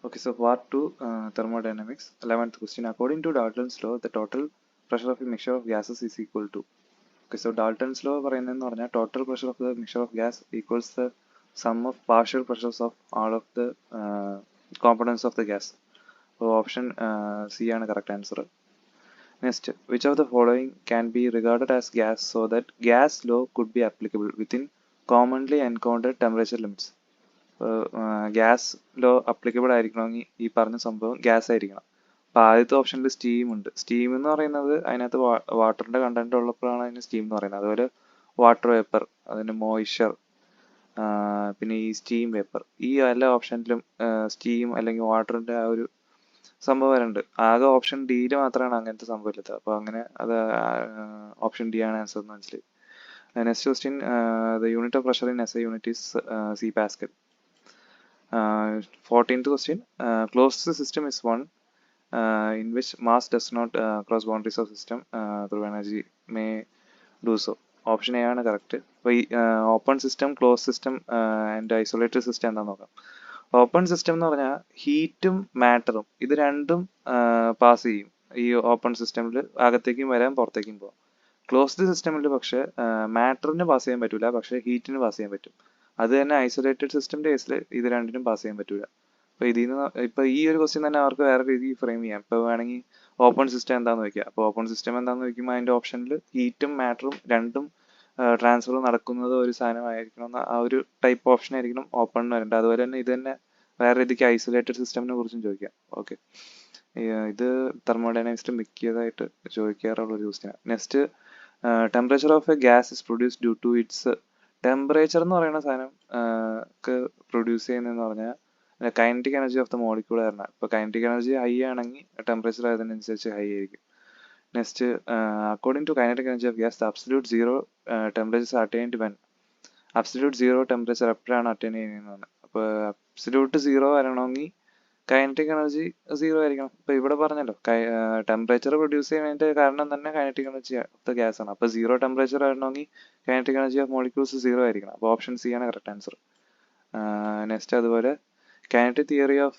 Okay, so part 2, thermodynamics, 11th question. According to Dalton's law, the total pressure of a mixture of gases is equal to. Okay, so Dalton's law പറയുന്നതെന്ന് പറഞ്ഞാൽ total pressure of the mixture of gas equals the sum of partial pressures of all of the components of the gas. So option C ആണ് correct answer. Next, which of the following can be regarded as gas so that gas law could be applicable within commonly encountered temperature limits? Gas law applicable ആയിരിക്കണമെങ്കിൽ ഈ പറഞ്ഞ സംഭവം gas ആയിരിക്കണം. അപ്പോൾ ആദ്യത്തെ ഓപ്ഷനിൽ steam ഉണ്ട്. സ്റ്റീം എന്ന് പറയുന്നത് അതിനകത്ത് വാട്ടറിന്റെ കണ്ടന്റ് ഉള്ളപ്പോഴാണ് അതിന് സ്റ്റീം എന്ന് പറയുന്നത്. അതുപോലെ വാട്ടർ വേപ്പർ, അതിന് മോയിസ്ചർ, പിന്നെ ഈ സ്റ്റീം വേപ്പർ, ഈ എല്ലാ ഓപ്ഷനിലും സ്റ്റീം അല്ലെങ്കിൽ വാട്ടറിന്റെ ആ ഒരു സംഭവം വരുന്നുണ്ട്. ആകെ ഓപ്ഷൻ ഡിയിൽ മാത്രമാണ് അങ്ങനത്തെ സംഭവം ഇല്ലാത്തത്. അപ്പോൾ അങ്ങനെ അത് ഓപ്ഷൻ ഡി ആണ് ആൻസർ എന്ന് മനസ്സിലായി. Next question, the unit of pressure in SI unit is C Pascal. 14th question, closed system is one in which mass does not cross boundaries of system through energy may do so. Option A ആണ് correct. അപ്പോൾ ഈ open system, close system and isolated system എന്താണെന്ന് നോക്കാം. Open system എന്ന് പറഞ്ഞാൽ ഹീറ്റും മാറ്ററും ഇത് രണ്ടും pass ചെയ്യും. ഈ ഓപ്പൺ സിസ്റ്റമിൽ അകത്തേക്കും വരാം, പുറത്തേക്കും പോകാം. ക്ലോസ്ഡ് സിസ്റ്റമിൽ പക്ഷേ മാറ്ററിന് പാസ് ചെയ്യാൻ പറ്റില്ല, പക്ഷേ ഹീറ്റിന് പാസ് ചെയ്യാൻ പറ്റും. അത് തന്നെ ഐസൊലേറ്റഡ് സിസ്റ്റമിന്റെ കേസിൽ ഇത് രണ്ടിനും പാസ് ചെയ്യാൻ പറ്റില്ല. അപ്പോൾ ഇതിൽ നിന്ന് ഇപ്പോൾ ഈ ഒരു ക്വസ്റ്റ്യൻ തന്നെ അവർക്ക് വേറെ രീതിയിൽ ഫ്രെയിം ചെയ്യാം. ഇപ്പോൾ വേണമെങ്കിൽ ഓപ്പൺ സിസ്റ്റം എന്താണെന്ന് വയ്ക്കുക. അപ്പോൾ ഓപ്പൺ സിസ്റ്റം എന്താണെന്ന് വയ്ക്കുമ്പോൾ അതിൻ്റെ ഓപ്ഷനിൽ ഹീറ്റും മാറ്ററും രണ്ടും ട്രാൻസ്ഫർ നടക്കുന്നത് ഒരു സാധനമായിരിക്കണം, ആ ഒരു ടൈപ്പ് ഓപ്ഷൻ ആയിരിക്കണം ഓപ്പൺ എന്ന് വരേണ്ടത്. അതുപോലെ തന്നെ ഇത് തന്നെ വേറെ രീതിക്ക് ഐസൊലേറ്റഡ് സിസ്റ്റമിനെ കുറിച്ചും ചോദിക്കാം. ഓക്കെ, ഇത് തെർമോഡൈനാമിക്സിൽ മിക്കതായിട്ട് ചോദിക്കാറുള്ള ഒരു ക്വസ്റ്റ്യനാണ്. Next, temperature of a gas is produce due to its. Temperature എന്ന് പറയുന്ന സാധനം പ്രൊഡ്യൂസ് ചെയ്യുന്നതെന്ന് പറഞ്ഞാൽ kinetic energy of the molecule കാരണം. ഇപ്പോൾ കൈനറ്റിക് എനർജി ഹൈ ആണെങ്കിൽ ടെമ്പറേച്ചർ അതിനനുസരിച്ച് ഹൈ ആയിരിക്കും. Next, according to kinetic energy of gas the absolute zero temperature attained when. Absolute zero temperature എപ്പോഴാണ് അറ്റൈൻ ചെയ്യുന്നതാണ്. അപ്പോൾ അബ്സല്യൂട്ട് സീറോ വരണമെങ്കിൽ കൈനറ്റിക് എനർജി സീറോ ആയിരിക്കണം. ഇപ്പോൾ ഇവിടെ പറഞ്ഞല്ലോ ടെമ്പറേച്ചർ പ്രൊഡ്യൂസ് ചെയ്യുന്നതിന്റെ കാരണം തന്നെ kinetic energy of the gas ആണ്. അപ്പോൾ സീറോ ടെമ്പറേച്ചർ വരണമെങ്കിൽ kinetic energy of molecules zero ആയിരിക്കണം. അപ്പോൾ ഓപ്ഷൻ സി ആണ് കറക്റ്റ് ആൻസർ. നെക്സ്റ്റ്, അതുപോലെ kinetic theory of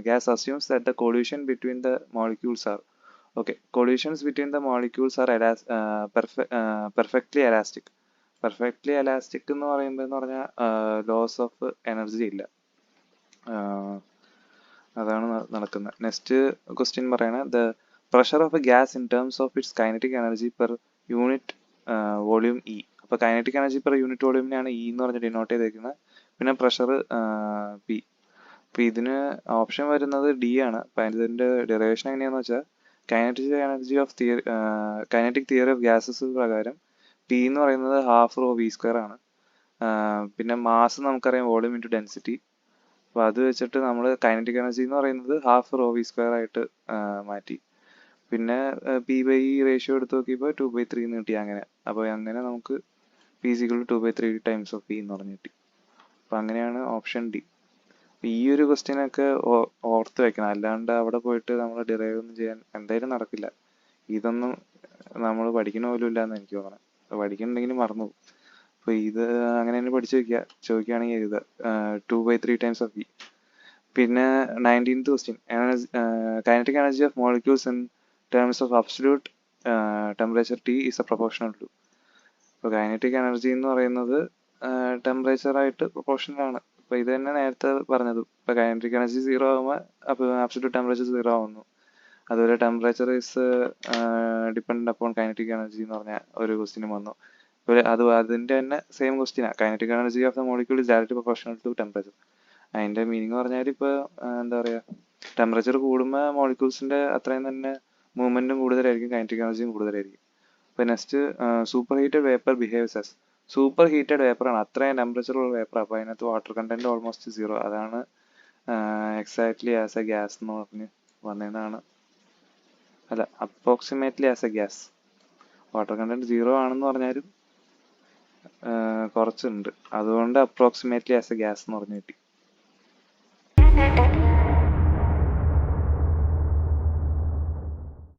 gas assumes that the collision between the molecules are collisions between the molecules are perfectly elastic. Perfectly elastic എന്ന് പറയുമ്പോൾ എന്ന് പറഞ്ഞാൽ loss of energy ഇല്ല, അതാണ് നടക്കുന്നത്. നെക്സ്റ്റ് ക്വസ്റ്റ്യൻ പറയണത്, the pressure of a gas in terms of its kinetic energy per unit volume E. അപ്പോൾ kinetic energy per unit വോളിയമിനാണ് ഇ എന്ന് പറഞ്ഞ് ഡിനോട്ട് ചെയ്തേക്കുന്നത്. പിന്നെ പ്രഷർ പി. അപ്പോൾ ഇതിന് ഓപ്ഷൻ വരുന്നത് ഡി ആണ്. അപ്പോൾ ഇതിൻ്റെ ഡെറിവേഷൻ എങ്ങനെയാണെന്ന് വെച്ചാൽ കൈനറ്റിക് തിയറി ഓഫ് ഗ്യാസസ് പ്രകാരം പി എന്ന് പറയുന്നത് ഹാഫ് റോ വി സ്ക്വയർ ആണ്. പിന്നെ മാസ് നമുക്കറിയാം വോളിയം ഇൻറ്റു ഡെൻസിറ്റി. അപ്പോൾ അത് വെച്ചിട്ട് നമ്മൾ കൈനറ്റിക് എനർജി എന്ന് പറയുന്നത് ഹാഫ് റോ വി സ്ക്വയർ ആയിട്ട് മാറ്റി. പിന്നെ പി ബൈ ഇ റേഷ്യോ എടുത്ത് നോക്കിയപ്പോൾ 2/3 എന്ന് കിട്ടി. അപ്പോൾ അങ്ങനെ നമുക്ക് P is equal to 2/3 times of P എന്ന് പറഞ്ഞ് കിട്ടി. അപ്പോൾ അങ്ങനെയാണ് ഓപ്ഷൻ ഡി. ഈ ഒരു ക്വസ്റ്റ്യനൊക്കെ ഓർത്ത് വെക്കണം, അല്ലാണ്ട് അവിടെ പോയിട്ട് നമ്മൾ ഡിറൈവ് ഒന്നും ചെയ്യാൻ എന്തായാലും നടക്കില്ല. ഇതൊന്നും നമ്മൾ പഠിക്കണ പോലും ഇല്ല എന്ന് എനിക്ക് തോന്നണം. പഠിക്കണമെങ്കിലും മറന്നു പോകും. അപ്പോൾ ഇത് അങ്ങനെ തന്നെ പഠിച്ചു വെക്കുക, ചോദിക്കുകയാണെങ്കിൽ എഴുതുക 2/3 ടൈംസ് ഓഫ് വി. പിന്നെ 19th question, kinetic energy of molecules in terms of absolute temperature T is a proportional to. ഇപ്പോൾ കൈനറ്റിക് എനർജി എന്ന് പറയുന്നത് ടെമ്പറേച്ചറായിട്ട് പ്രൊപ്പോർഷണൽ ആണ്. അപ്പോൾ ഇത് തന്നെ നേരത്തെ പറഞ്ഞത്, ഇപ്പോൾ കൈനറ്റിക് എനർജി സീറോ ആകുമ്പോൾ അപ്പോൾ അബ്സല്യൂട്ട് ടെമ്പറേച്ചർ സീറോ ആവുന്നു. അതുപോലെ temperature is depend upon kinetic energy എന്ന് പറഞ്ഞ ഒരു ക്വസ്റ്റ്യനും വന്നു. അതുപോലെ അതിൻ്റെ തന്നെ സെയിം ക്വസ്റ്റ്യനാണ്, kinetic energy of the molecule is directly proportional to temperature. അതിൻ്റെ മീനിങ് പറഞ്ഞാൽ ഇപ്പോൾ എന്താ പറയുക, ടെമ്പറേച്ചർ കൂടുമ്പോൾ മോളിക്യൂൾസിൻ്റെ അത്രയും തന്നെ മൂവ്മെൻറ്റും കൂടുതലായിരിക്കും, കൈനറ്റിക് എനർജിയും കൂടുതലായിരിക്കും. അപ്പോൾ next, super heated vapour behaves as. Super heated വേപ്പറാണ്, അത്രയും ടെമ്പറേച്ചറുള്ള വേപ്പർ. അപ്പോൾ അതിനകത്ത് വാട്ടർ കണ്ടന്റ് ഓൾമോസ്റ്റ് സീറോ. അതാണ് എക്സാക്ട്ലി ആസ് എ ഗ്യാസ് എന്ന് പറഞ്ഞ് വന്നതാണ്. അല്ല, approximately as a gas. Water content zero ആണെന്ന് പറഞ്ഞാലും കുറച്ചുണ്ട്, അതുകൊണ്ട് അപ്രോക്സിമേറ്റ്ലി ആസ് എ ഗ്യാസ് എന്ന് പറഞ്ഞു കിട്ടി.